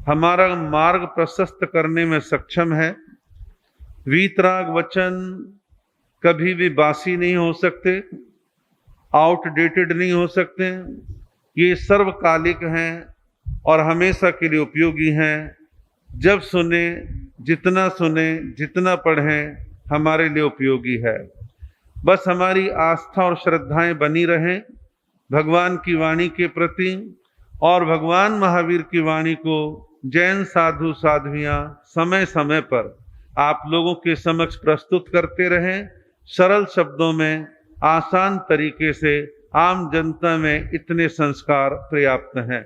हमारा मार्ग प्रशस्त करने में सक्षम है। वीतराग वचन कभी भी बासी नहीं हो सकते, आउटडेटेड नहीं हो सकते। ये सर्वकालिक हैं और हमेशा के लिए उपयोगी हैं। जब सुने, जितना पढ़ें, हमारे लिए उपयोगी है। बस हमारी आस्था और श्रद्धाएं बनी रहें भगवान की वाणी के प्रति, और भगवान महावीर की वाणी को जैन साधु साध्वियां समय समय पर आप लोगों के समक्ष प्रस्तुत करते रहें। सरल शब्दों में, आसान तरीके से आम जनता में इतने संस्कार पर्याप्त हैं।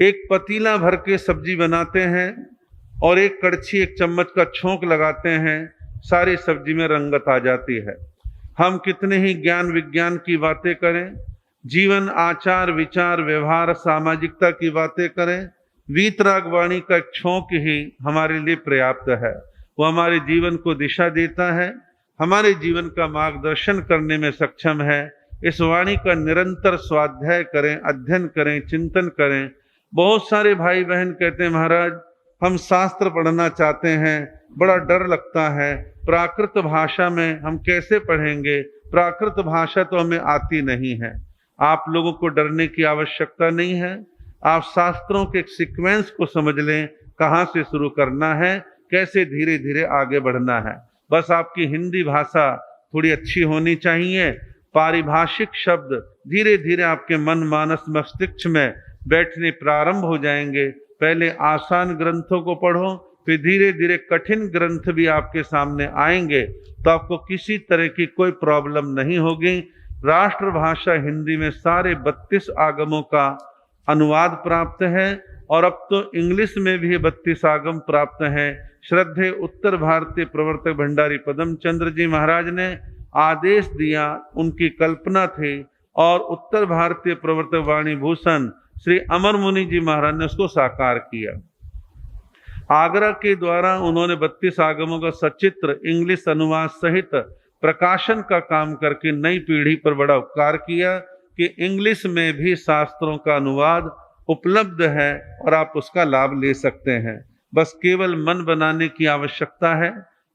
एक पतीला भर के सब्जी बनाते हैं और एक कड़छी, एक चम्मच का छोंक लगाते हैं, सारी सब्जी में रंगत आ जाती है। हम कितने ही ज्ञान विज्ञान की बातें करें, जीवन आचार विचार व्यवहार सामाजिकता की बातें करें, वीतराग वाणी का छोंक ही हमारे लिए पर्याप्त है। वो हमारे जीवन को दिशा देता है, हमारे जीवन का मार्गदर्शन करने में सक्षम है। इस वाणी का निरंतर स्वाध्याय करें, अध्ययन करें, चिंतन करें। बहुत सारे भाई बहन कहते हैं, महाराज हम शास्त्र पढ़ना चाहते हैं, बड़ा डर लगता है, प्राकृत भाषा में हम कैसे पढ़ेंगे, प्राकृत भाषा तो हमें आती नहीं है। आप लोगों को डरने की आवश्यकता नहीं है। आप शास्त्रों के एक सीक्वेंस को समझ लें, कहाँ से शुरू करना है, कैसे धीरे धीरे आगे बढ़ना है। बस आपकी हिंदी भाषा थोड़ी अच्छी होनी चाहिए। पारिभाषिक शब्द धीरे धीरे आपके मन मानस मस्तिष्क में बैठने प्रारंभ हो जाएंगे। पहले आसान ग्रंथों को पढ़ो, फिर धीरे धीरे कठिन ग्रंथ भी आपके सामने आएंगे, तो आपको किसी तरह की कोई प्रॉब्लम नहीं होगी। राष्ट्रभाषा हिंदी में सारे 32 आगमों का अनुवाद प्राप्त है, और अब तो इंग्लिश में भी 32 आगम प्राप्त हैं। श्रद्धेय उत्तर भारतीय प्रवर्तक भंडारी पदम चंद्र जी महाराज ने आदेश दिया, उनकी कल्पना थी, और उत्तर भारतीय प्रवर्तक वाणी भूषण श्री अमर मुनि जी महाराज ने उसको साकार किया। आगरा के द्वारा उन्होंने 32 आगमों का सचित्र इंग्लिश अनुवाद सहित प्रकाशन का काम करके नई पीढ़ी पर बड़ा उपकार किया कि इंग्लिश में भी शास्त्रों का अनुवाद उपलब्ध है और आप उसका लाभ ले सकते हैं। बस केवल मन बनाने की आवश्यकता है,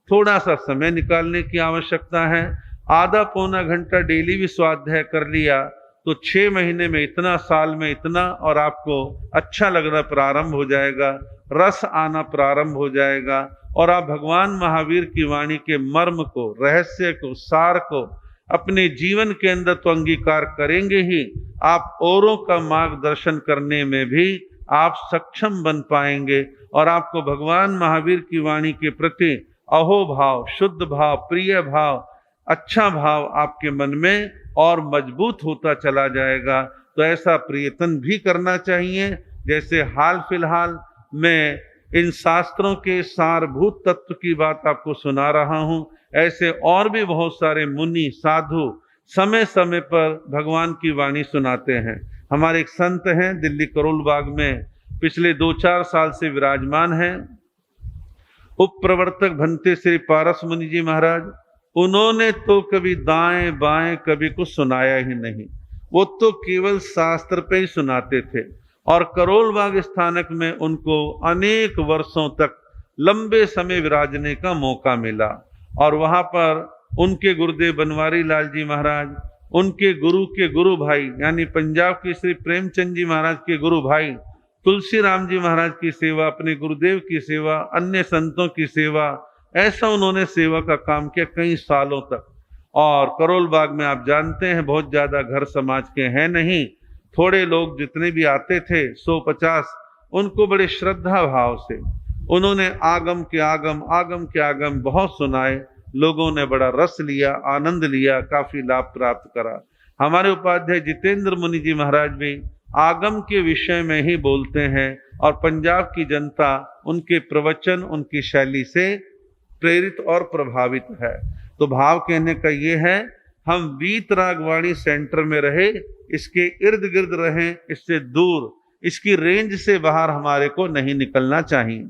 थोड़ा सा समय निकालने की आवश्यकता है। आधा पौना घंटा डेली भी स्वाध्याय कर लिया तो 6 महीने में इतना, साल में इतना, और आपको अच्छा लगना प्रारंभ हो जाएगा, रस आना प्रारंभ हो जाएगा, और आप भगवान महावीर की वाणी के मर्म को, रहस्य को, सार को अपने जीवन के अंदर तो अंगीकार करेंगे ही, आप औरों का मार्गदर्शन करने में भी आप सक्षम बन पाएंगे, और आपको भगवान महावीर की वाणी के प्रति अहोभाव, शुद्ध भाव, प्रिय भाव, अच्छा भाव आपके मन में और मजबूत होता चला जाएगा। तो ऐसा प्रयत्न भी करना चाहिए। जैसे हाल फिलहाल मैं इन शास्त्रों के सारभूत तत्व की बात आपको सुना रहा हूँ, ऐसे और भी बहुत सारे मुनि साधु समय समय पर भगवान की वाणी सुनाते हैं। हमारे एक संत हैं, दिल्ली करोल बाग में पिछले 2-4 साल से विराजमान हैं, उप प्रवर्तक भंते श्री पारस मुनि जी महाराज। उन्होंने तो कभी दाएं बाएं कभी कुछ सुनाया ही नहीं, वो तो केवल शास्त्र पे ही सुनाते थे। और करोल बाग स्थानक में उनको अनेक वर्षों तक लंबे समय विराजने का मौका मिला, और वहां पर उनके गुरुदेव बनवारी लाल जी महाराज, उनके गुरु के गुरु भाई यानी पंजाब के श्री प्रेमचंद जी महाराज के गुरु भाई तुलसी राम जी महाराज की सेवा, अपने गुरुदेव की सेवा, अन्य संतों की सेवा, ऐसा उन्होंने सेवा का काम किया कई सालों तक। और करोल बाग में आप जानते हैं बहुत ज्यादा घर समाज के हैं नहीं, थोड़े लोग जितने भी आते थे 150, उनको बड़े श्रद्धा भाव से उन्होंने आगम के आगम बहुत सुनाए। लोगों ने बड़ा रस लिया, आनंद लिया, काफी लाभ प्राप्त करा। हमारे उपाध्याय जितेंद्र मुनि जी महाराज भी आगम के विषय में ही बोलते हैं, और पंजाब की जनता उनके प्रवचन, उनकी शैली से प्रेरित और प्रभावित है। तो भाव कहने का ये है, हम वीतराग वाणी सेंटर में रहे, इसके इर्द गिर्द रहें, इससे दूर, इसकी रेंज से बाहर हमारे को नहीं निकलना चाहिए।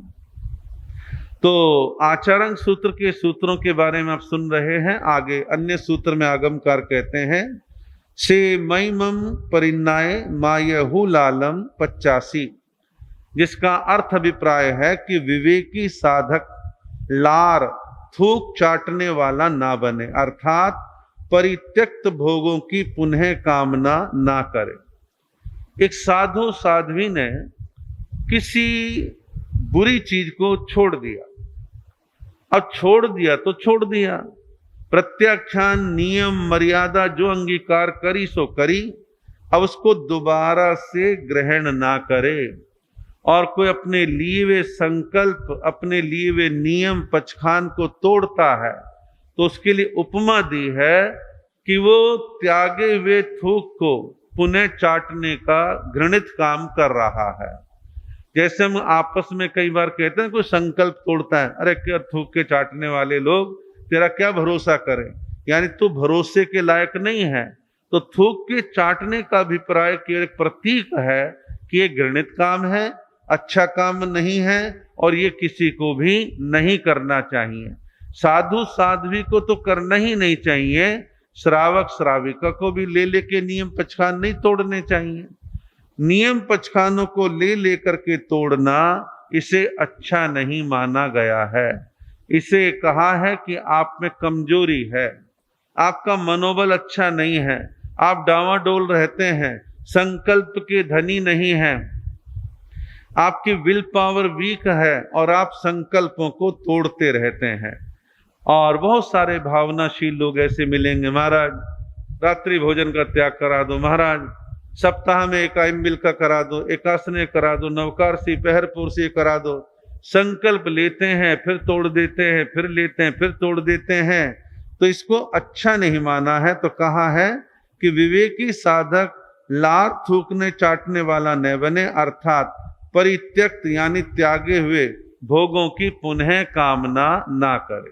तो आचरण सूत्र के सूत्रों के बारे में आप सुन रहे हैं। आगे अन्य सूत्र में आगमकार कहते हैं, से मई मम परिन्नाय मायहु लालम 85। जिसका अर्थ अभिप्राय है कि विवेकी साधक लार थूक चाटने वाला ना बने, अर्थात परित्यक्त भोगों की पुनः कामना ना करे। एक साधु साध्वी ने किसी बुरी चीज को छोड़ दिया। अब छोड़ दिया तो छोड़ दिया, प्रत्याख्यान नियम मर्यादा जो अंगीकार करी सो करी, अब उसको दोबारा से ग्रहण ना करे। और कोई अपने लिए हुए संकल्प, अपने लिए हुए नियम पचखान को तोड़ता है तो उसके लिए उपमा दी है कि वो त्यागे हुए थूक को पुनः चाटने का घृणित काम कर रहा है। जैसे हम आपस में कई बार कहते हैं कोई संकल्प तोड़ता है, अरे क्या थूक के चाटने वाले लोग, तेरा क्या भरोसा करें, यानी तू भरोसे के लायक नहीं है। तो थूक के चाटने का अभिप्राय केवल एक प्रतीक है कि ये घृणित काम है, अच्छा काम नहीं है और ये किसी को भी नहीं करना चाहिए। साधु साध्वी को तो करना ही नहीं चाहिए, श्रावक श्राविका को भी ले लेके नियम पचखान नहीं तोड़ने चाहिए। नियम पचखानों को ले लेकर के तोड़ना, इसे अच्छा नहीं माना गया है। इसे कहा है कि आप में कमजोरी है, आपका मनोबल अच्छा नहीं है, आप डावाडोल रहते हैं, संकल्प के धनी नहीं हैं, आपकी विल पावर वीक है और आप संकल्पों को तोड़ते रहते हैं। और बहुत सारे भावनाशील लोग ऐसे मिलेंगे, महाराज रात्रि भोजन का त्याग करा दो, महाराज सप्ताह में एकाम बिल का करा दो, एकासने करा दो, नवकारसी पहरपुरसी करा दो। संकल्प लेते हैं फिर तोड़ देते हैं, फिर लेते हैं फिर तोड़ देते हैं, तो इसको अच्छा नहीं माना है। तो कहा है कि विवेकी साधक लार थूकने चाटने वाला न बने, अर्थात परित्यक्त यानी त्यागे हुए भोगों की पुनः कामना ना करे।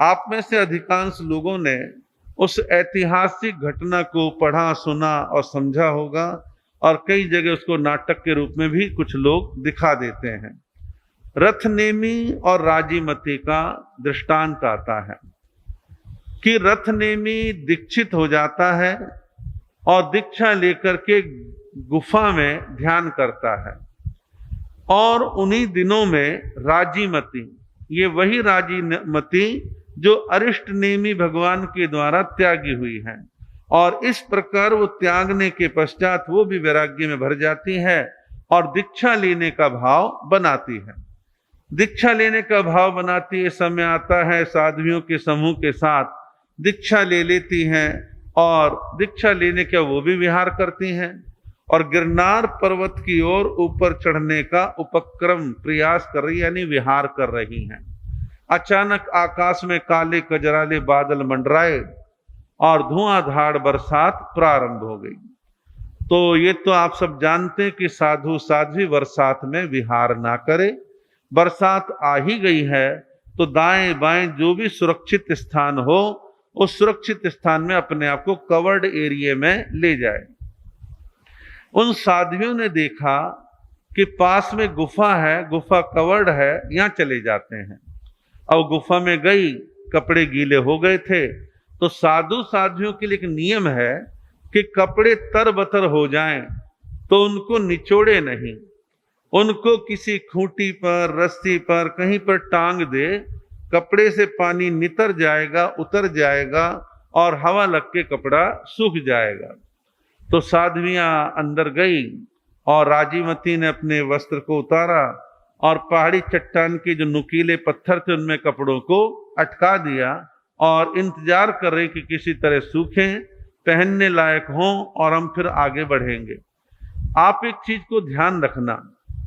आप में से अधिकांश लोगों ने उस ऐतिहासिक घटना को पढ़ा, सुना और समझा होगा, और कई जगह उसको नाटक के रूप में भी कुछ लोग दिखा देते हैं। रथनेमी और राजीमती का दृष्टांत आता है कि रथनेमी दीक्षित हो जाता है और दीक्षा लेकर के गुफा में ध्यान करता है, और उन्हीं दिनों में राजीमती, ये वही राजीमती जो अरिष्ट नेमी भगवान के द्वारा त्यागी हुई है, और इस प्रकार वो त्यागने के पश्चात वो भी वैराग्य में भर जाती है और दीक्षा लेने का भाव बनाती है। दीक्षा लेने का भाव बनाती है, समय आता है साध्वियों के समूह के साथ दीक्षा ले लेती हैं, और दीक्षा लेने का वो भी विहार करती हैं और गिरनार पर्वत की ओर ऊपर चढ़ने का उपक्रम प्रयास कर रही, यानी विहार कर रही हैं। अचानक आकाश में काले कजराले बादल मंडराए और धुआंधार बरसात प्रारंभ हो गई। तो ये तो आप सब जानते हैं कि साधु साध्वी बरसात में विहार ना करे। बरसात आ ही गई है तो दाएं बाएं जो भी सुरक्षित स्थान हो, उस सुरक्षित स्थान में अपने आप को कवर्ड एरिया में ले जाए। उन साध्वियों ने देखा कि पास में गुफा है, गुफा कवर्ड है, यहाँ चले जाते हैं। अब गुफा में गई, कपड़े गीले हो गए थे, तो साधु साध्वियों के लिए एक नियम है कि कपड़े तरबतर हो जाएं तो उनको निचोड़े नहीं, उनको किसी खूंटी पर, रस्सी पर, कहीं पर टांग दे, कपड़े से पानी नितर जाएगा, उतर जाएगा और हवा लग के कपड़ा सूख जाएगा। तो साध्वियां अंदर गई और राजीमती ने अपने वस्त्र को उतारा और पहाड़ी चट्टान के जो नुकीले पत्थर थे उनमें कपड़ों को अटका दिया और इंतजार कर रहे कि किसी तरह सूखें, पहनने लायक हों और हम फिर आगे बढ़ेंगे। आप एक चीज को ध्यान रखना,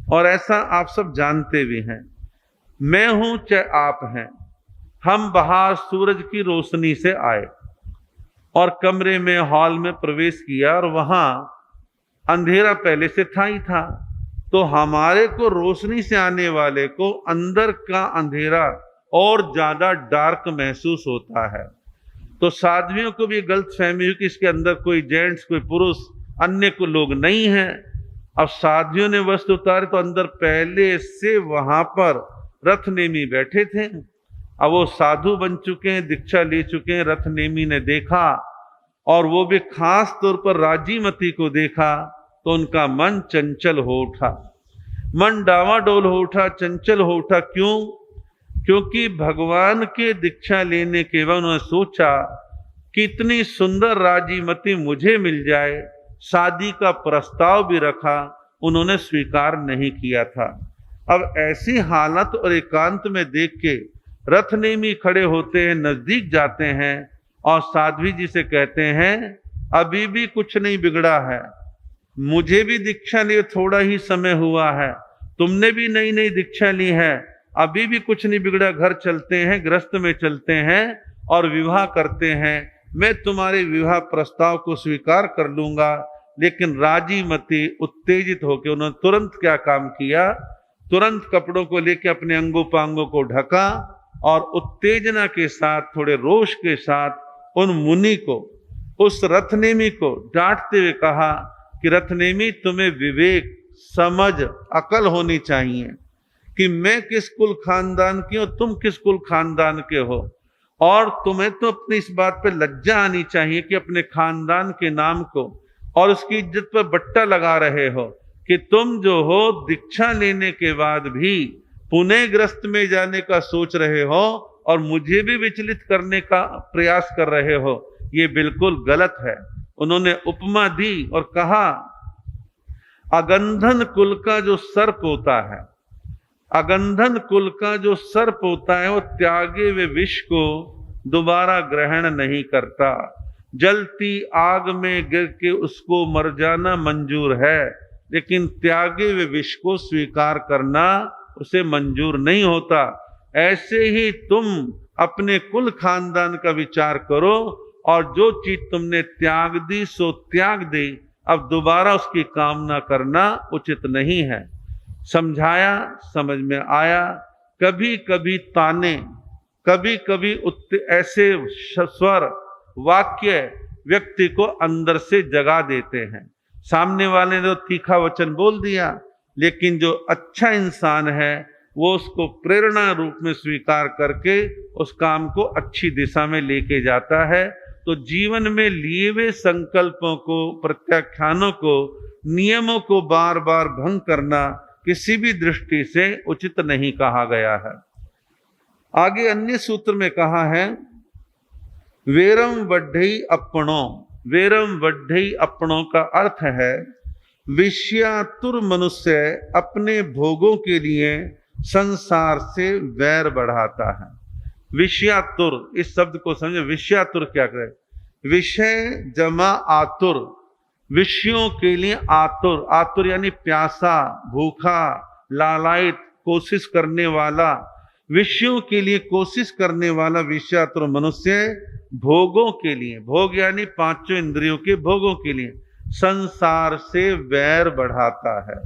और ऐसा आप सब जानते भी हैं, मैं हूं चाहे आप हैं, हम बाहर सूरज की रोशनी से आए और कमरे में, हॉल में प्रवेश किया और वहां अंधेरा पहले से था ही था, तो हमारे को रोशनी से आने वाले को अंदर का अंधेरा और ज्यादा डार्क महसूस होता है। तो साध्वियों को भी गलत फहमी हुई कि इसके अंदर कोई जेंट्स, कोई पुरुष, अन्य को लोग नहीं है। अब साध्वियों ने वस्त्र उतारे तो अंदर पहले से वहां पर रथनेमी बैठे थे। अब वो साधु बन चुके हैं, दीक्षा ले चुके हैं। रथनेमी ने देखा और वो भी खास तौर पर राजीमती को देखा तो उनका मन चंचल हो उठा। मन डावाडोल हो उठा, चंचल हो उठा। क्यों? क्योंकि भगवान के दीक्षा लेने के बाद उन्होंने सोचा कि इतनी सुंदर राजीमती मुझे मिल जाए, शादी का प्रस्ताव भी रखा, उन्होंने स्वीकार नहीं किया था। अब ऐसी हालत और एकांत में देख के रथनेमी खड़े होते हैं, नजदीक जाते हैं और साध्वी जी से कहते हैं, अभी भी कुछ नहीं बिगड़ा है, मुझे भी दीक्षा लिए थोड़ा ही समय हुआ है, तुमने भी नई नई दीक्षा ली है, अभी भी कुछ नहीं बिगड़ा, घर चलते हैं, गृहस्थ में चलते हैं और विवाह करते हैं। मैं तुम्हारे विवाह प्रस्ताव को स्वीकार कर लूंगा। लेकिन राजीमती उत्तेजित होकर उन्होंने तुरंत क्या काम किया, तुरंत कपड़ों को लेकर अपने अंगोपांगों को ढका और उत्तेजना के साथ, थोड़े रोष के साथ उन मुनि को, उस रथनेमी को डांटते हुए कहा कि रथनेमी, तुम्हें विवेक, समझ, अकल होनी चाहिए कि मैं किस कुल खानदान की हूं, तुम किस कुल खानदान के हो, और तुम्हें तो अपनी इस बात पे लज्जा आनी चाहिए कि अपने खानदान के नाम को और उसकी इज्जत पर बट्टा लगा रहे हो कि तुम जो हो दीक्षा लेने के बाद भी पुनः ग्रस्त में जाने का सोच रहे हो और मुझे भी विचलित करने का प्रयास कर रहे हो। ये बिल्कुल गलत है। उन्होंने उपमा दी और कहा, अगंधन कुल का जो सर्प होता है, अगंधन कुल का जो सर्प होता है, वो त्यागे हुए विष को दोबारा ग्रहण नहीं करता। जलती आग में गिर के उसको मर जाना मंजूर है, लेकिन त्यागे हुए विष को स्वीकार करना उसे मंजूर नहीं होता। ऐसे ही तुम अपने कुल खानदान का विचार करो और जो चीज तुमने त्याग दी सो त्याग दी, अब दोबारा उसकी कामना करना उचित नहीं है। समझाया, समझ में आया। कभी कभी ताने, कभी कभी ऐसे स्वर, वाक्य व्यक्ति को अंदर से जगा देते हैं। सामने वाले ने तो तीखा वचन बोल दिया, लेकिन जो अच्छा इंसान है वो उसको प्रेरणा रूप में स्वीकार करके उस काम को अच्छी दिशा में लेके जाता है। तो जीवन में लिए हुए संकल्पों को, प्रत्याख्यानों को, नियमों को बार बार भंग करना किसी भी दृष्टि से उचित नहीं कहा गया है। आगे अन्य सूत्र में कहा है, वेरम वड्ढई अपणों। वेरम वड्ढई अपणों का अर्थ है विषयातुर मनुष्य अपने भोगों के लिए संसार से वैर बढ़ाता है। विषयातुर, इस शब्द को समझे। विषयातुर क्या करे? विषय जमा आतुर, विषयों के लिए आतुर। आतुर यानी प्यासा, भूखा, लालायित, कोशिश करने वाला, विषयों के लिए कोशिश करने वाला विषयातुर मनुष्य भोगों के लिए, भोग यानी पांचों इंद्रियों के भोगों के लिए संसार से वैर बढ़ाता है।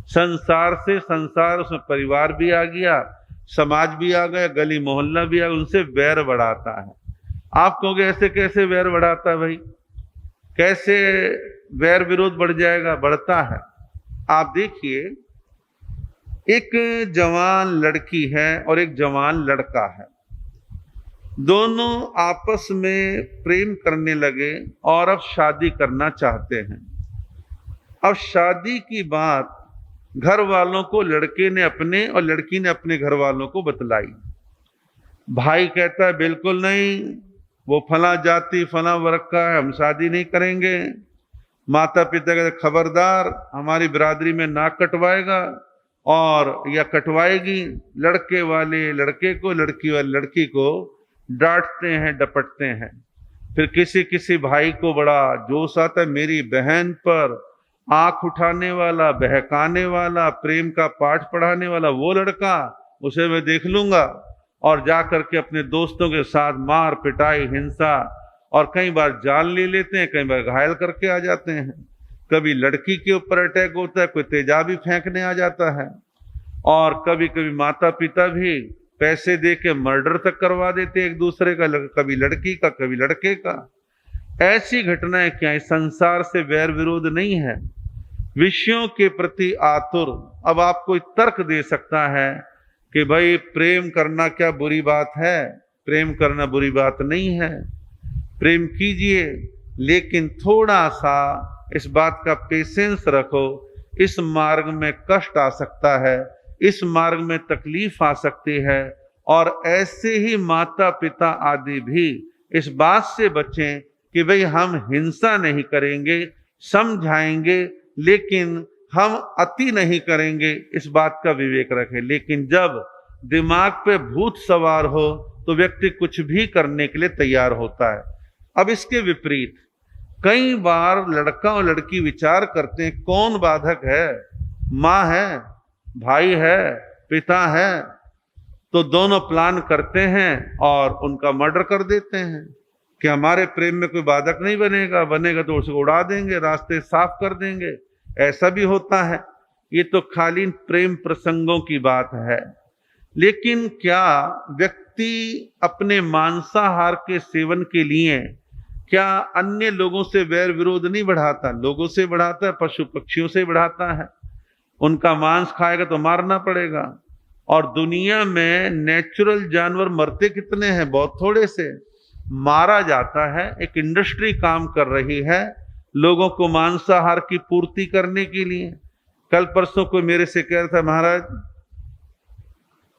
संसार से, संसार उसमें परिवार भी आ गया, समाज भी आ गया, गली मोहल्ला भी आ गया, उनसे वैर बढ़ाता है। आप कहोगे ऐसे कैसे वैर बढ़ाता है भाई, कैसे वैर विरोध बढ़ जाएगा? बढ़ता है। आप देखिए, एक जवान लड़की है और एक जवान लड़का है, दोनों आपस में प्रेम करने लगे और अब शादी करना चाहते हैं। अब शादी की बात घर वालों को लड़के ने अपने और लड़की ने अपने घर वालों को बतलाई। भाई कहता है बिल्कुल नहीं, वो फला जाति फला वर्ग का है, हम शादी नहीं करेंगे। माता पिता कहते खबरदार, हमारी बिरादरी में नाक कटवाएगा और या कटवाएगी। लड़के वाले लड़के को, लड़की वाले लड़की को डांटते हैं, डपटते हैं। फिर किसी किसी भाई को बड़ा जोश आता है, मेरी बहन पर आंख उठाने वाला, बहकाने वाला, प्रेम का पाठ पढ़ाने वाला वो लड़का, उसे मैं देख लूंगा। और जा करके अपने दोस्तों के साथ मार पिटाई, हिंसा, और कई बार जान ले लेते हैं, कई बार घायल करके आ जाते हैं। कभी लड़की के ऊपर अटैक होता है, कोई तेजाबी फेंकने आ जाता है, और कभी कभी माता पिता भी पैसे दे के मर्डर तक करवा देते एक दूसरे का, कभी लड़की का कभी लड़के का। ऐसी घटनाएं क्या है? संसार से वैर विरोध नहीं है, विषयों के प्रति आतुर। अब आपको तर्क दे सकता है कि भाई प्रेम करना क्या बुरी बात है? प्रेम करना बुरी बात नहीं है, प्रेम कीजिए, लेकिन थोड़ा सा इस बात का पेशेंस रखो इस मार्ग में कष्ट आ सकता है, इस मार्ग में तकलीफ आ सकती है। और ऐसे ही माता पिता आदि भी इस बात से बचें कि भाई हम हिंसा नहीं करेंगे, समझाएंगे, लेकिन हम अति नहीं करेंगे, इस बात का विवेक रखें। लेकिन जब दिमाग पे भूत सवार हो तो व्यक्ति कुछ भी करने के लिए तैयार होता है। अब इसके विपरीत कई बार लड़का और लड़की विचार करते हैं कौन बाधक है, माँ है, भाई है, पिता है, तो दोनों प्लान करते हैं और उनका मर्डर कर देते हैं कि हमारे प्रेम में कोई बाधक नहीं बनेगा, बनेगा तो उसको उड़ा देंगे, रास्ते साफ कर देंगे। ऐसा भी होता है। ये तो खाली प्रेम प्रसंगों की बात है। लेकिन क्या व्यक्ति अपने मांसाहार के सेवन के लिए क्या अन्य लोगों से वैर विरोध नहीं बढ़ाता? लोगों से बढ़ाता है, पशु पक्षियों से बढ़ाता है। उनका मांस खाएगा तो मारना पड़ेगा। और दुनिया में नेचुरल जानवर मरते कितने हैं? बहुत थोड़े से। मारा जाता है। एक इंडस्ट्री काम कर रही है लोगों को मांसाहार की पूर्ति करने के लिए। कल परसों कोई मेरे से कह रहा था, महाराज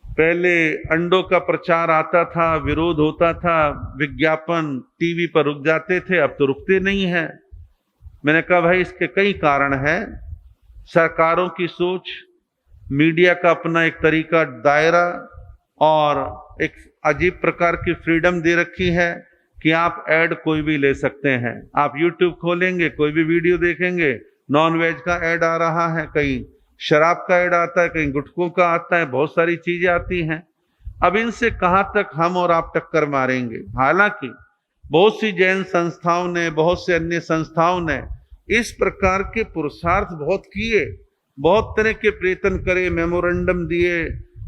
पहले अंडों का प्रचार आता था, विरोध होता था, विज्ञापन टीवी पर रुक जाते थे, अब तो रुकते नहीं है। मैंने कहा भाई इसके कई कारण हैं। सरकारों की सोच, मीडिया का अपना एक तरीका, दायरा, और एक अजीब प्रकार की फ्रीडम दे रखी है कि आप ऐड कोई भी ले सकते हैं। आप यूट्यूब खोलेंगे, कोई भी वीडियो देखेंगे, नॉन वेज का ऐड आ रहा है, कहीं शराब का ऐड आता है, कहीं गुटखों का आता है, बहुत सारी चीजें आती हैं। अब इनसे कहां तक हम और आप टक्कर मारेंगे? हालांकि बहुत सी जैन संस्थाओं ने, बहुत से अन्य संस्थाओं ने इस प्रकार के पुरुषार्थ बहुत किए, बहुत तरह के प्रयत्न करे, मेमोरेंडम दिए,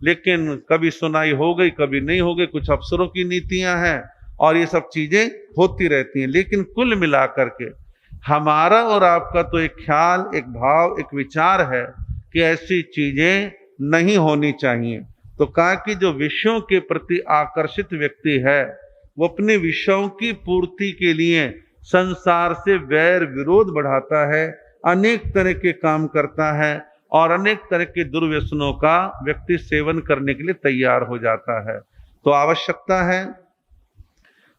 लेकिन कभी सुनाई हो गई, कभी नहीं हो गई। कुछ अफसरों की नीतियां हैं और ये सब चीजें होती रहती हैं। लेकिन कुल मिलाकर के हमारा और आपका तो एक ख्याल, एक भाव, एक विचार है कि ऐसी चीजें नहीं होनी चाहिए। तो कहा कि जो विषयों के प्रति आकर्षित व्यक्ति है वो अपने विषयों की पूर्ति के लिए संसार से वैर विरोध बढ़ाता है, अनेक तरह के काम करता है और अनेक तरह के दुर्व्यसनों का व्यक्ति सेवन करने के लिए तैयार हो जाता है। तो आवश्यकता है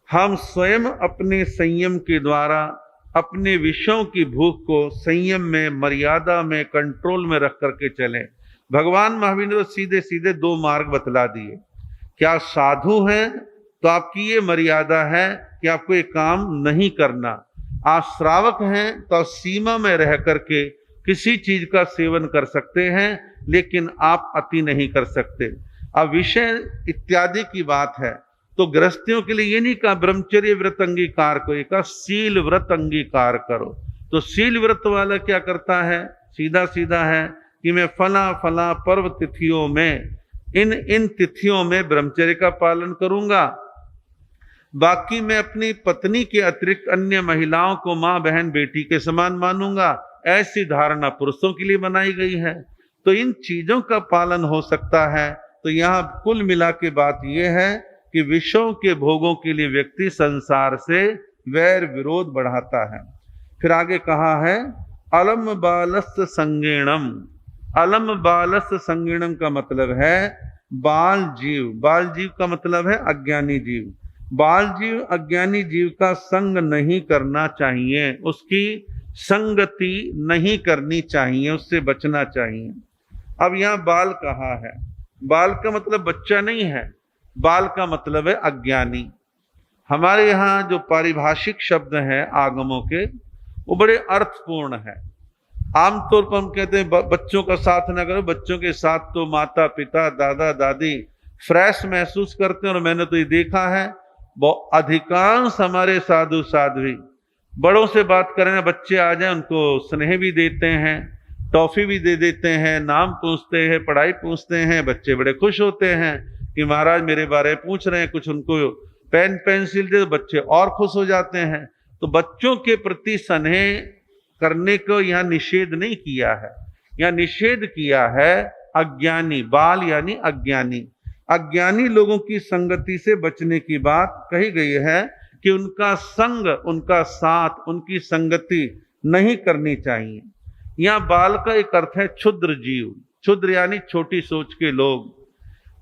हम स्वयं अपने संयम के द्वारा अपने विषयों की भूख को संयम में, मर्यादा में, कंट्रोल में रख करके चलें। भगवान महावीर ने सीधे सीधे दो मार्ग बतला दिए। क्या साधु हैं तो आपकी ये मर्यादा है कि आपको ये काम नहीं करना। आप श्रावक हैं तो सीमा में रह करके किसी चीज का सेवन कर सकते हैं, लेकिन आप अति नहीं कर सकते। अब विषय इत्यादि की बात है तो गृहस्थियों के लिए ये नहीं कहा ब्रह्मचर्य व्रत अंगीकार करो, ये कहा शील व्रत अंगीकार करो। तो शील व्रत वाला क्या करता है? सीधा सीधा है कि मैं फला फला पर्व तिथियों में, इन तिथियों में ब्रह्मचर्य का पालन करूंगा, बाकी मैं अपनी पत्नी के अतिरिक्त अन्य महिलाओं को माँ, बहन, बेटी के समान मानूंगा। ऐसी धारणा पुरुषों के लिए बनाई गई है। तो इन चीजों का पालन हो सकता है। तो यहाँ कुल मिला के बात यह है कि विषयों के भोगों के लिए व्यक्ति संसार से वैर विरोध बढ़ाता है। फिर आगे कहा है अलम बालस्य संगीणम। अलम बालस्य संगीणम का मतलब है बाल जीव। बाल जीव का मतलब है अज्ञानी जीव। बाल जीव अज्ञानी जीव का संग नहीं करना चाहिए, उसकी संगति नहीं करनी चाहिए, उससे बचना चाहिए। अब यहाँ बाल कहा है, बाल का मतलब बच्चा नहीं है, बाल का मतलब है अज्ञानी। हमारे यहाँ जो पारिभाषिक शब्द हैं आगमों के, वो बड़े अर्थपूर्ण है। आमतौर पर हम कहते हैं बच्चों का साथ ना करो, बच्चों के साथ तो माता पिता, दादा दादी फ्रेश महसूस करते हैं। और मैंने तो ये देखा है अधिकांश हमारे साधु साध्वी बड़ों से बात करें ना, बच्चे आ जाए उनको स्नेह भी देते हैं, टॉफी भी दे देते हैं, नाम पूछते हैं, पढ़ाई पूछते हैं। बच्चे बड़े खुश होते हैं कि महाराज मेरे बारे में पूछ रहे हैं, कुछ उनको पेन पेंसिल दे, बच्चे और खुश हो जाते हैं। तो बच्चों के प्रति स्नेह करने को यहाँ निषेध नहीं किया है, यहाँ निषेध किया है अज्ञानी, बाल यानी अज्ञानी। अज्ञानी लोगों की संगति से बचने की बात कही गई है कि उनका संग, उनका साथ, उनकी संगति नहीं करनी चाहिए। यहाँ बाल का एक अर्थ है क्षुद्र जीव, क्षुद्र यानी छोटी सोच के लोग।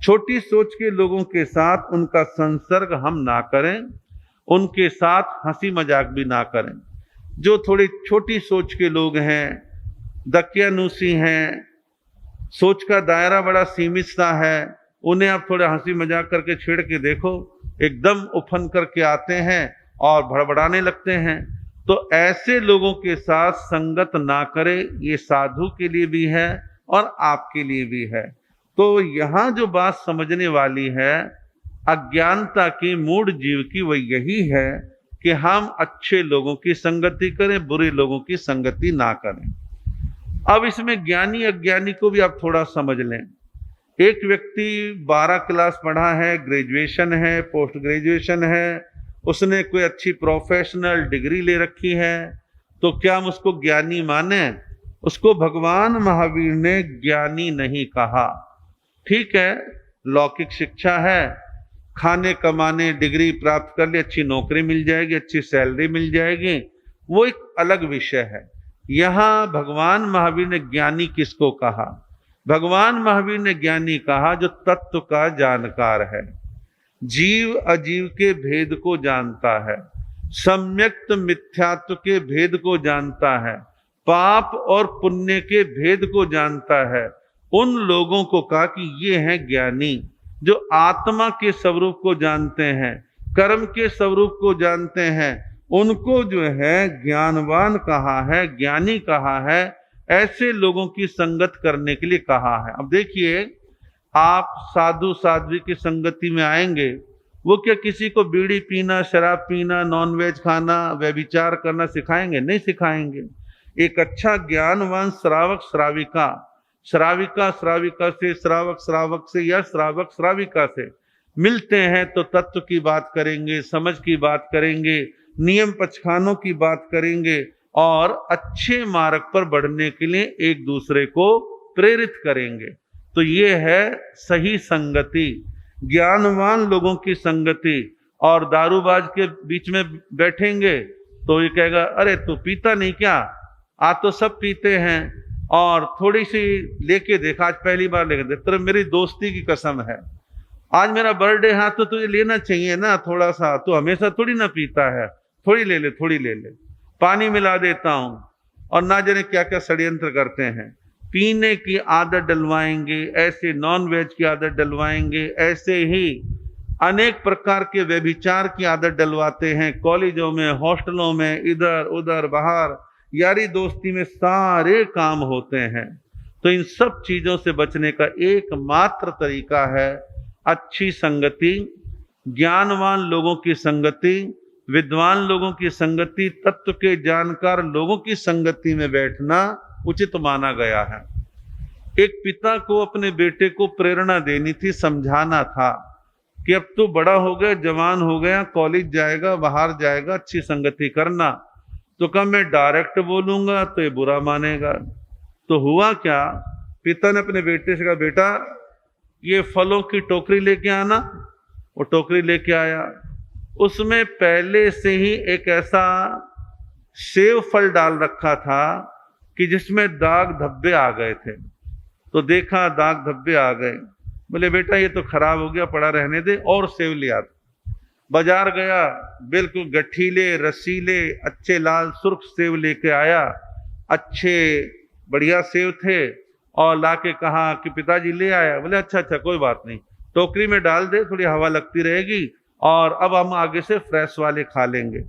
छोटी सोच के लोगों के साथ उनका संसर्ग हम ना करें, उनके साथ हंसी मजाक भी ना करें। जो थोड़ी छोटी सोच के लोग हैं, दकियानूसी हैं, सोच का दायरा बड़ा सीमित सा है, उन्हें आप थोड़ा हंसी मजाक करके छेड़ के देखो, एकदम उफन करके आते हैं और भड़बड़ाने लगते हैं। तो ऐसे लोगों के साथ संगत ना करें, ये साधु के लिए भी है और आपके लिए भी है। तो यहाँ जो बात समझने वाली है अज्ञानता की मूढ़ जीव की, वह यही है कि हम अच्छे लोगों की संगति करें, बुरे लोगों की संगति ना करें। अब इसमें ज्ञानी अज्ञानी को भी आप थोड़ा समझ लें। एक व्यक्ति 12 क्लास पढ़ा है, ग्रेजुएशन है, पोस्ट ग्रेजुएशन है, उसने कोई अच्छी प्रोफेशनल डिग्री ले रखी है, तो क्या हम उसको ज्ञानी माने? उसको भगवान महावीर ने ज्ञानी नहीं कहा। ठीक है, लौकिक शिक्षा है, खाने कमाने डिग्री प्राप्त कर ले, अच्छी नौकरी मिल जाएगी, अच्छी सैलरी मिल जाएगी, वो एक अलग विषय है। यहाँ भगवान महावीर ने ज्ञानी किसको कहा? भगवान महावीर ने ज्ञानी कहा जो तत्व का जानकार है, जीव अजीव के भेद को जानता है, सम्यक्त मिथ्यात्व के भेद को जानता है, पाप और पुण्य के भेद को जानता है। उन लोगों को कहा कि ये हैं ज्ञानी, जो आत्मा के स्वरूप को जानते हैं, कर्म के स्वरूप को जानते हैं, उनको जो है ज्ञानवान कहा है, ज्ञानी कहा है। ऐसे लोगों की संगत करने के लिए कहा है। अब देखिए, आप साधु साध्वी की संगति में आएंगे, वो क्या किसी को बीड़ी पीना, शराब पीना, नॉनवेज खाना, व्यभिचार करना सिखाएंगे? नहीं सिखाएंगे। एक अच्छा ज्ञानवान श्रावक श्राविका, श्राविका श्राविका से, श्रावक श्रावक से, या श्रावक श्राविका से मिलते हैं तो तत्व की बात करेंगे, समझ की बात करेंगे, नियम पचखानों की बात करेंगे और अच्छे मार्ग पर बढ़ने के लिए एक दूसरे को प्रेरित करेंगे। तो ये है सही संगति, ज्ञानवान लोगों की संगति। और दारूबाज के बीच में बैठेंगे तो ये कहेगा, अरे तू पीता नहीं क्या? आज तो सब पीते हैं, और थोड़ी सी लेके देखा, आज पहली बार लेके देख, तो मेरी दोस्ती की कसम है, आज मेरा बर्थडे है तो तुझे लेना चाहिए ना थोड़ा सा, तू हमेशा थोड़ी ना पीता है, थोड़ी ले ले, थोड़ी ले ले, पानी मिला देता हूं। और ना जाने क्या क्या षड्यंत्र करते हैं, पीने की आदत डलवाएंगे, ऐसे नॉन वेज की आदत डलवाएंगे, ऐसे ही अनेक प्रकार के व्यभिचार की आदत डलवाते हैं, कॉलेजों में, हॉस्टलों में, इधर उधर बाहर, यारी दोस्ती में सारे काम होते हैं। तो इन सब चीजों से बचने का एकमात्र तरीका है अच्छी संगति, ज्ञानवान लोगों की संगति, विद्वान लोगों की संगति, तत्व के जानकार लोगों की संगति में बैठना उचित माना गया है। एक पिता को अपने बेटे को प्रेरणा देनी थी, समझाना था कि अब तू बड़ा हो गया, जवान हो गया, कॉलेज जाएगा, बाहर जाएगा, अच्छी संगति करना। तो कब मैं डायरेक्ट बोलूंगा तो ये बुरा मानेगा। तो हुआ क्या, पिता ने अपने बेटे से कहा, बेटा ये फलों की टोकरी लेके आना। वो टोकरी लेके आया, उसमें पहले से ही एक ऐसा सेव फल डाल रखा था कि जिसमें दाग धब्बे आ गए थे। तो देखा दाग धब्बे आ गए, बोले बेटा ये तो खराब हो गया, पड़ा रहने दे, और सेव ले आता। बाजार गया, बिल्कुल गठीले रसीले अच्छे लाल सुर्ख सेव लेके आया, अच्छे बढ़िया सेव थे, और लाके कहा कि पिताजी ले आया। बोले अच्छा अच्छा कोई बात नहीं, टोकरी में डाल दे, थोड़ी हवा लगती रहेगी, और अब हम आगे से फ्रेश वाले खा लेंगे।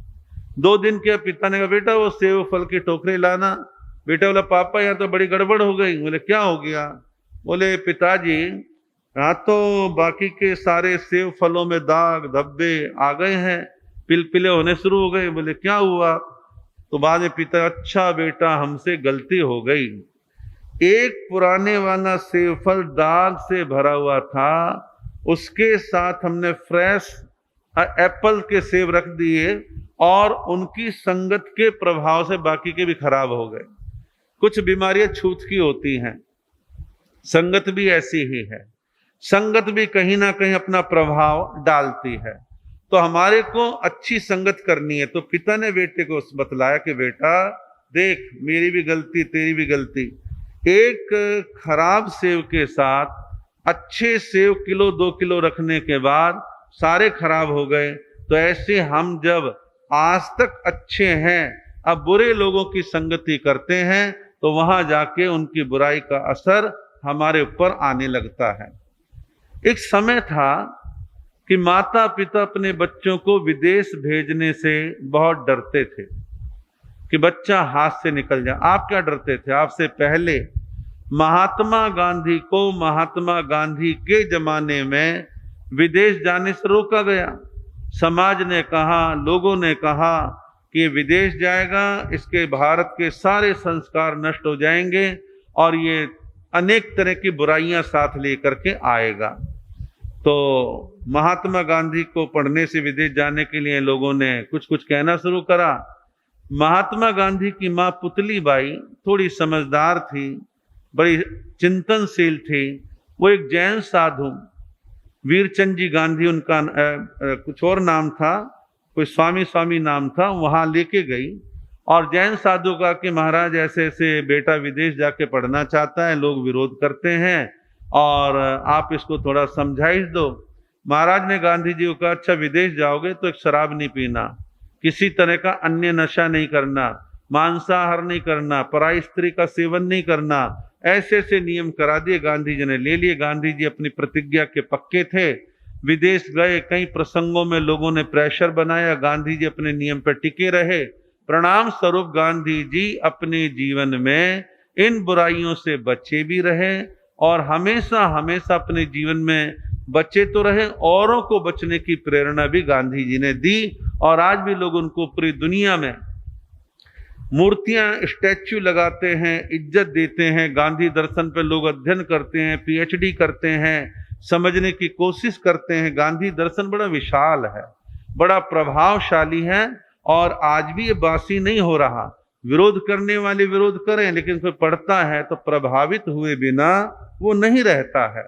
2 दिन के पिता ने कहा, बेटा वो सेव फल की टोकरी लाना। बेटा बोला, पापा यहाँ तो बड़ी गड़बड़ हो गई। बोले क्या हो गया? बोले पिताजी यहाँ तो बाकी के सारे सेव फलों में दाग धब्बे आ गए हैं, पिलपिले होने शुरू हो गए। बोले क्या हुआ? तो बाद में पिता, अच्छा बेटा हमसे गलती हो गई, एक पुराने वाला सेव फल दाग से भरा हुआ था, उसके साथ हमने फ्रेश एप्पल के सेब रख दिए, और उनकी संगत के प्रभाव से बाकी के भी खराब हो गए। कुछ बीमारियां छूत की होती हैं, संगत भी ऐसी ही है, संगत भी कहीं ना कहीं अपना प्रभाव डालती है। तो हमारे को अच्छी संगत करनी है। तो पिता ने बेटे को बतलाया कि बेटा देख मेरी भी गलती तेरी भी गलती। एक खराब सेव के साथ अच्छे सेव किलो 2 किलो रखने के बाद सारे खराब हो गए। तो ऐसे हम जब आज तक अच्छे हैं, अब बुरे लोगों की संगति करते हैं, तो वहां जाके उनकी बुराई का असर हमारे ऊपर आने लगता है। एक समय था कि माता पिता अपने बच्चों को विदेश भेजने से बहुत डरते थे कि बच्चा हाथ से निकल जाए। आप क्या डरते थे? आपसे पहले महात्मा गांधी को महात्मा गांधी के जमाने में विदेश जाने से रोका गया। समाज ने कहा, लोगों ने कहा कि विदेश जाएगा, इसके भारत के सारे संस्कार नष्ट हो जाएंगे और ये अनेक तरह की बुराइयां साथ लेकर के आएगा। तो महात्मा गांधी को पढ़ने से विदेश जाने के लिए लोगों ने कुछ कुछ कहना शुरू करा। महात्मा गांधी की मां पुतली बाई थोड़ी समझदार थी, बड़ी चिंतनशील थी। वो एक जैन साधु वीरचंद जी गांधी, उनका कुछ और नाम था, कोई स्वामी नाम था, वहां लेके गई और जैन साधु का कि महाराज ऐसे ऐसे बेटा विदेश जाके पढ़ना चाहता है, लोग विरोध करते हैं और आप इसको थोड़ा समझाइश दो। महाराज ने गांधी जी को कहा, अच्छा विदेश जाओगे तो एक शराब नहीं पीना, किसी तरह का अन्य नशा नहीं करना, मांसाहार नहीं करना, पराई स्त्री का सेवन नहीं करना, ऐसे ऐसे नियम करा दिए। गांधी जी ने ले लिए। गांधी जी अपनी प्रतिज्ञा के पक्के थे, विदेश गए। कई प्रसंगों में लोगों ने प्रेशर बनाया, गांधी जी अपने नियम पर टिके रहे। परिणाम स्वरूप गांधी जी अपने जीवन में इन बुराइयों से बचे भी रहे और हमेशा हमेशा अपने जीवन में बचे तो रहे, औरों को बचने की प्रेरणा भी गांधी जी ने दी। और आज भी लोग उनको पूरी दुनिया में मूर्तियां, स्टैच्यू लगाते हैं, इज्जत देते हैं। गांधी दर्शन पे लोग अध्ययन करते हैं, पीएचडी करते हैं, समझने की कोशिश करते हैं। गांधी दर्शन बड़ा विशाल है, बड़ा प्रभावशाली है और आज भी ये बासी नहीं हो रहा। विरोध करने वाले विरोध करें, लेकिन कोई पढ़ता है तो प्रभावित हुए बिना वो नहीं रहता है।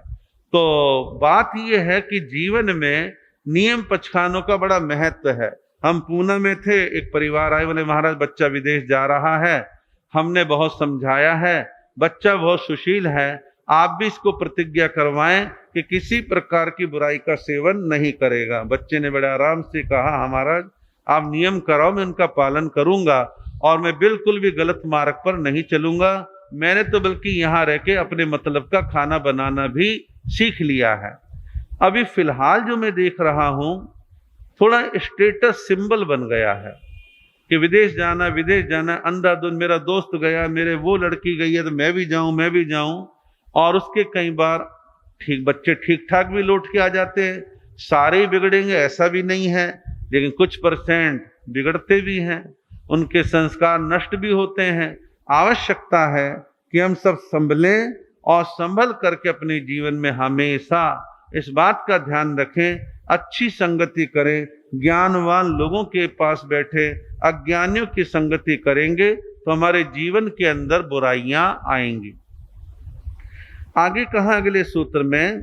तो बात ये है कि जीवन में नियम पचखानों का बड़ा महत्व है। हम पूना में थे, एक परिवार आए, बोले महाराज बच्चा विदेश जा रहा है, हमने बहुत समझाया है, बच्चा बहुत सुशील है, आप भी इसको प्रतिज्ञा करवाएं कि किसी प्रकार की बुराई का सेवन नहीं करेगा। बच्चे ने बड़े आराम से कहा, महाराज आप नियम कराओ, मैं उनका पालन करूंगा और मैं बिल्कुल भी गलत मार्ग पर नहीं चलूंगा। मैंने तो बल्कि यहाँ रह के अपने मतलब का खाना बनाना भी सीख लिया है। अभी फिलहाल जो मैं देख रहा हूं, थोड़ा स्टेटस सिंबल बन गया है कि विदेश जाना, अंधाधुंध मेरा दोस्त गया, मेरे वो लड़की गई है तो मैं भी जाऊं। और उसके कई बार बच्चे ठीक ठाक भी लौट के आ जाते हैं। सारे ही बिगड़ेंगे ऐसा भी नहीं है, लेकिन कुछ % बिगड़ते भी हैं, उनके संस्कार नष्ट भी होते हैं। आवश्यकता है कि हम सब संभलें और संभल करके अपने जीवन में हमेशा इस बात का ध्यान रखें, अच्छी संगति करें। ज्ञानवान लोगों के पास बैठे अज्ञानियों की संगति करेंगे तो हमारे जीवन के अंदर बुराइयां आएंगी। आगे कहा अगले सूत्र में,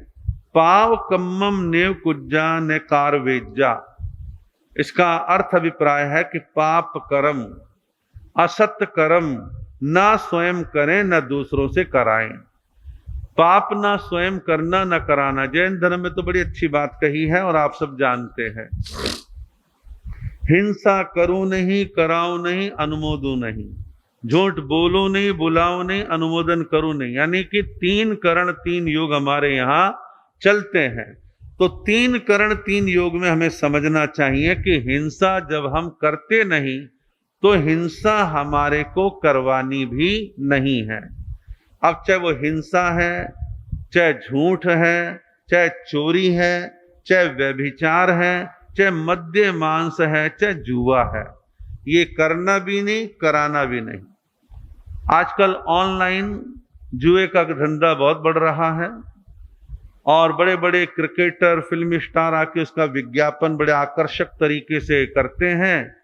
पाव कम्मम नेव कुज्जा ने कारवेज्जा। इसका अर्थ अभिप्राय है कि पाप कर्म, असत्य कर्म ना स्वयं करें न दूसरों से कराएं। पाप ना स्वयं करना न कराना, जैन धर्म में तो बड़ी अच्छी बात कही है और आप सब जानते हैं। हिंसा करो नहीं, कराओ नहीं, अनुमोदो नहीं, झूठ बोलो नहीं, बुलाओ नहीं, अनुमोदन करो नहीं। यानी कि 3 करण 3 योग हमारे यहाँ चलते हैं। तो 3 करण 3 योग में हमें समझना चाहिए कि हिंसा जब हम करते नहीं तो हिंसा हमारे को करवानी भी नहीं है। अब चाहे वो हिंसा है, चाहे झूठ है, चाहे चोरी है, चाहे व्यभिचार है, चाहे मद्य मांस है, चाहे जुआ है, ये करना भी नहीं, कराना भी नहीं। आजकल ऑनलाइन जुए का धंधा बहुत बढ़ रहा है और बड़े बड़े क्रिकेटर, फिल्म स्टार आके उसका विज्ञापन बड़े आकर्षक तरीके से करते हैं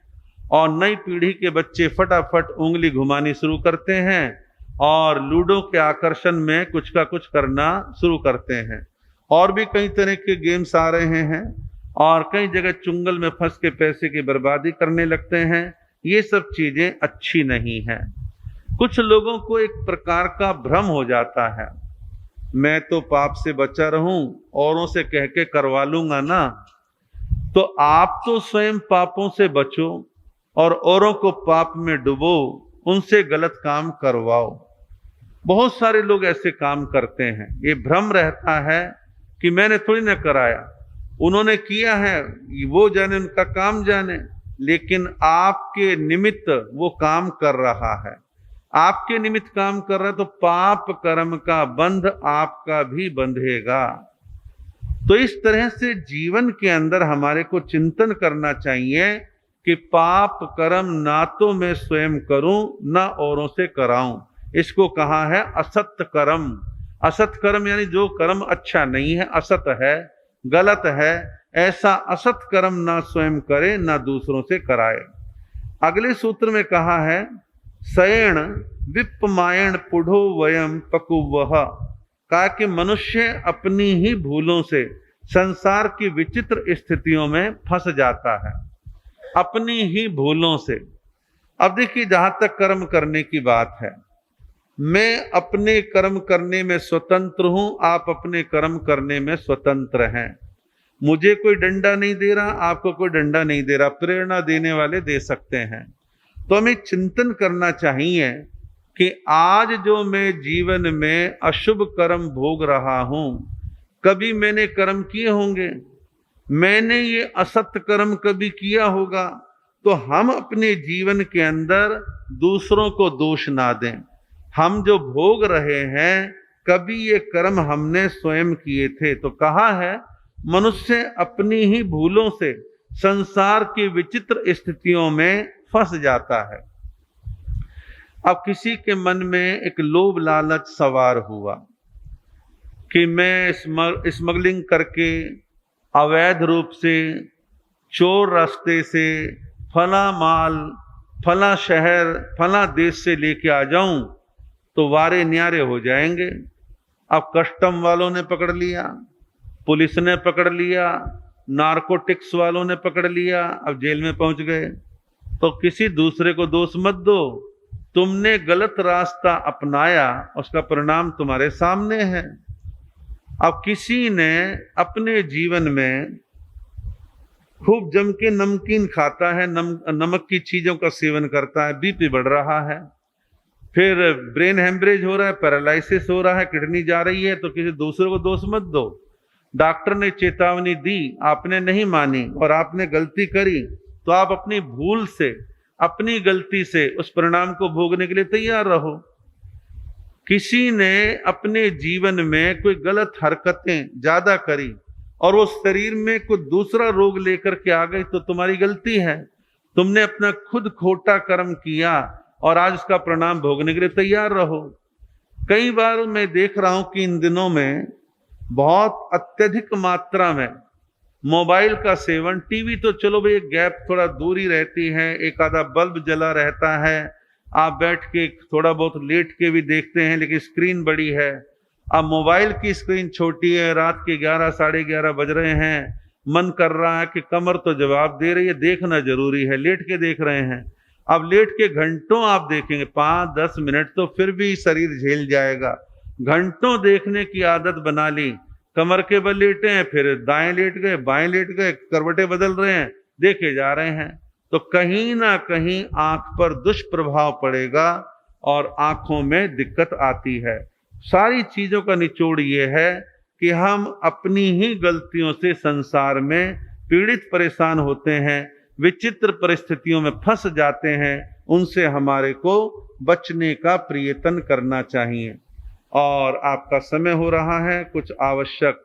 और नई पीढ़ी के बच्चे फटाफट उंगली घुमानी शुरू करते हैं और लूडो के आकर्षण में कुछ का कुछ करना शुरू करते हैं। और भी कई तरह के गेम्स आ रहे हैं और कई जगह चुंगल में फंस के पैसे की बर्बादी करने लगते हैं। ये सब चीजें अच्छी नहीं है। कुछ लोगों को एक प्रकार का भ्रम हो जाता है, मैं तो पाप से बचा रहूं, औरों से कह के करवा लूंगा ना। तो आप तो स्वयं पापों से बचो और औरों को पाप में डुबो, उनसे गलत काम करवाओ। बहुत सारे लोग ऐसे काम करते हैं। ये भ्रम रहता है कि मैंने थोड़ी ना कराया, उन्होंने किया है, वो जाने, उनका काम जाने। लेकिन आपके निमित्त वो काम कर रहा है, आपके निमित्त काम कर रहा है, तो पाप कर्म का बंध आपका भी बंधेगा। तो इस तरह से जीवन के अंदर हमारे को चिंतन करना चाहिए कि पाप कर्म ना तो मैं स्वयं करूं, ना औरों से कराऊं। इसको कहा है असत कर्म। असत कर्म यानी जो कर्म अच्छा नहीं है, असत है, गलत है, ऐसा असत कर्म ना स्वयं करे, ना दूसरों से कराए। अगले सूत्र में कहा है सयण विप्पमायण पुढ़ो वयम पकुवह। कहा कि मनुष्य अपनी ही भूलों से संसार की विचित्र स्थितियों में फंस जाता है, अपनी ही भूलों से। अब देखिए, जहां तक कर्म करने की बात है, मैं अपने कर्म करने में स्वतंत्र हूं, आप अपने कर्म करने में स्वतंत्र हैं। मुझे कोई डंडा नहीं दे रहा, आपको कोई डंडा नहीं दे रहा, प्रेरणा देने वाले दे सकते हैं। तो हमें चिंतन करना चाहिए कि आज जो मैं जीवन में अशुभ कर्म भोग रहा हूं, कभी मैंने कर्म किए होंगे, मैंने ये असत कर्म कभी किया होगा, तो हम अपने जीवन के अंदर दूसरों को दोष ना दें। हम जो भोग रहे हैं, कभी ये कर्म हमने स्वयं किए थे। तो कहा है मनुष्य अपनी ही भूलों से संसार की विचित्र स्थितियों में फंस जाता है। अब किसी के मन में एक लोभ लालच सवार हुआ कि मैं स्मगलिंग करके अवैध रूप से, चोर रास्ते से फला माल फला शहर फला देश से लेके आ जाऊं तो वारे न्यारे हो जाएंगे। अब कस्टम वालों ने पकड़ लिया, पुलिस ने पकड़ लिया, नारकोटिक्स वालों ने पकड़ लिया, अब जेल में पहुंच गए। तो किसी दूसरे को दोष मत दो, तुमने गलत रास्ता अपनाया, उसका परिणाम तुम्हारे सामने है। अब किसी ने अपने जीवन में खूब जम के नमकीन खाता है, नमक की चीजों का सेवन करता है, बीपी बढ़ रहा है, फिर ब्रेन हेमरेज हो रहा है, पैरालिसिस हो रहा है, किडनी जा रही है। तो किसी दूसरे को दोष मत दो। डॉक्टर ने चेतावनी दी, आपने नहीं मानी और आपने गलती करी, तो आप अपनी भूल से, अपनी गलती से उस परिणाम को भोगने के लिए तैयार रहो। किसी ने अपने जीवन में कोई गलत हरकतें ज्यादा करी और वो शरीर में कोई दूसरा रोग लेकर के आ गई, तो तुम्हारी गलती है। तुमने अपना खुद खोटा कर्म किया और आज उसका परिणाम भोगने के लिए तैयार रहो। कई बार मैं देख रहा हूं कि इन दिनों में बहुत अत्यधिक मात्रा में मोबाइल का सेवन, टीवी तो चलो भाई एक गैप थोड़ा दूरी रहती है, एक आधा बल्ब जला रहता है, आप बैठ के थोड़ा बहुत लेट के भी देखते हैं, लेकिन स्क्रीन बड़ी है। अब मोबाइल की स्क्रीन छोटी है, रात के 11 साढ़े 11 बज रहे हैं, मन कर रहा है कि कमर तो जवाब दे रही है, देखना जरूरी है, लेट के देख रहे हैं। अब लेट के घंटों आप देखेंगे, 5-10 मिनट तो फिर भी शरीर झेल जाएगा। घंटों देखने की आदत बना ली, कमर के बल लेटे हैं, फिर दाएं लेट गए, बाएं लेट गए, करवटें बदल रहे हैं, देखे जा रहे हैं। तो कहीं ना कहीं आंख पर दुष्प्रभाव पड़ेगा और आंखों में दिक्कत आती है। सारी चीजों का निचोड़ ये है कि हम अपनी ही गलतियों से संसार में पीड़ित परेशान होते हैं, विचित्र परिस्थितियों में फंस जाते हैं। उनसे हमारे को बचने का प्रयत्न करना चाहिए। और आपका समय हो रहा है, कुछ आवश्यक